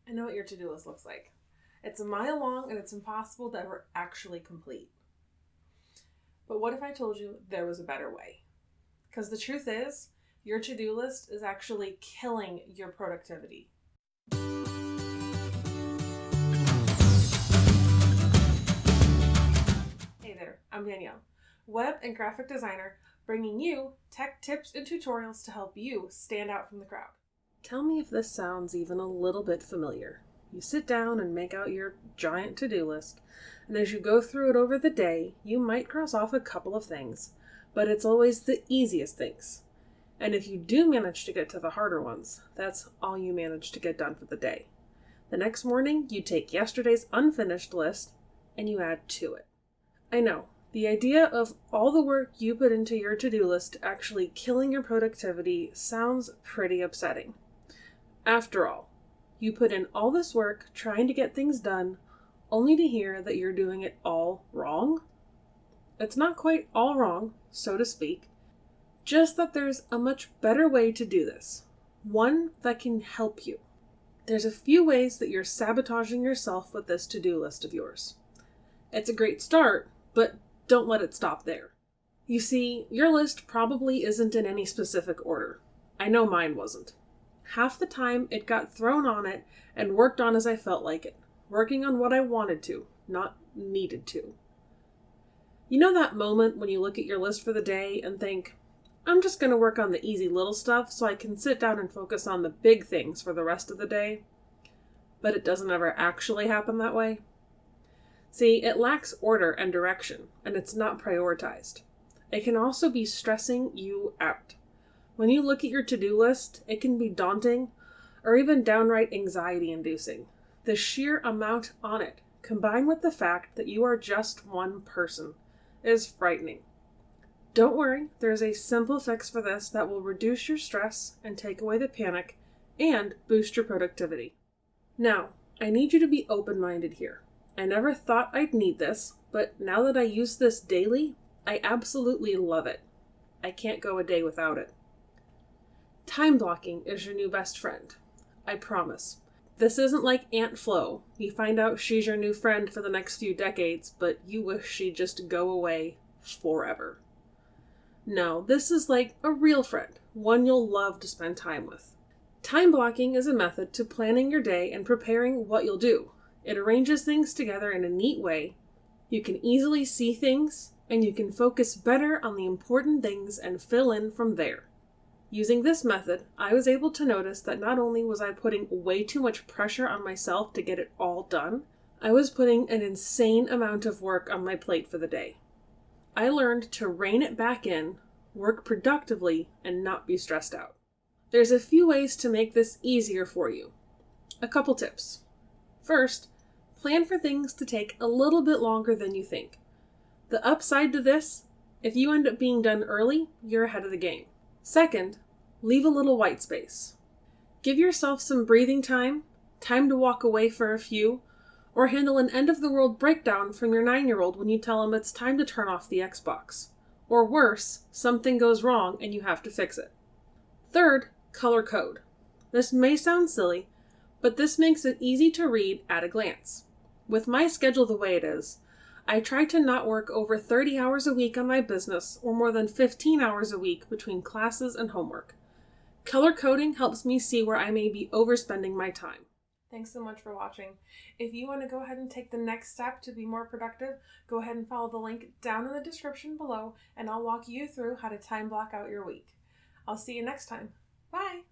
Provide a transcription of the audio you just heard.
I know what your to-do list looks like. It's a mile long and it's impossible to ever actually complete. But what if I told you there was a better way? Because the truth is, your to-do list is actually killing your productivity. Hey there, I'm Danielle, web and graphic designer, bringing you tech tips and tutorials to help you stand out from the crowd. Tell me if this sounds even a little bit familiar. You sit down and make out your giant to-do list, and as you go through it over the day, you might cross off a couple of things, but it's always the easiest things. And if you do manage to get to the harder ones, that's all you manage to get done for the day. The next morning, you take yesterday's unfinished list and you add to it. I know, the idea of all the work you put into your to-do list actually killing your productivity sounds pretty upsetting. After all, you put in all this work trying to get things done, only to hear that you're doing it all wrong. It's not quite all wrong, so to speak, just that there's a much better way to do this, one that can help you. There's a few ways that you're sabotaging yourself with this to-do list of yours. It's a great start, but don't let it stop there. You see, your list probably isn't in any specific order. I know mine wasn't. Half the time it got thrown on it and worked on as I felt like it, working on what I wanted to, not needed to. You know that moment when you look at your list for the day and think, I'm just going to work on the easy little stuff so I can sit down and focus on the big things for the rest of the day? But it doesn't ever actually happen that way. See, it lacks order and direction, and it's not prioritized. It can also be stressing you out. When you look at your to-do list, it can be daunting or even downright anxiety-inducing. The sheer amount on it, combined with the fact that you are just one person, is frightening. Don't worry, there's a simple fix for this that will reduce your stress and take away the panic and boost your productivity. Now, I need you to be open-minded here. I never thought I'd need this, but now that I use this daily, I absolutely love it. I can't go a day without it. Time blocking is your new best friend. I promise. This isn't like Aunt Flo. You find out she's your new friend for the next few decades, but you wish she'd just go away forever. No, this is like a real friend, one you'll love to spend time with. Time blocking is a method to planning your day and preparing what you'll do. It arranges things together in a neat way. You can easily see things, and you can focus better on the important things and fill in from there. Using this method, I was able to notice that not only was I putting way too much pressure on myself to get it all done, I was putting an insane amount of work on my plate for the day. I learned to rein it back in, work productively, and not be stressed out. There's a few ways to make this easier for you. A couple tips. First, plan for things to take a little bit longer than you think. The upside to this, if you end up being done early, you're ahead of the game. Second, leave a little white space. Give yourself some breathing time to walk away for a few, or handle an end-of-the-world breakdown from your 9-year-old when you tell him it's time to turn off the Xbox. Or worse, something goes wrong and you have to fix it. Third, color code. This may sound silly, but this makes it easy to read at a glance. With my schedule the way it is, I try to not work over 30 hours a week on my business or more than 15 hours a week between classes and homework. Color coding helps me see where I may be overspending my time. Thanks so much for watching. If you want to go ahead and take the next step to be more productive, go ahead and follow the link down in the description below, and I'll walk you through how to time block out your week. I'll see you next time. Bye!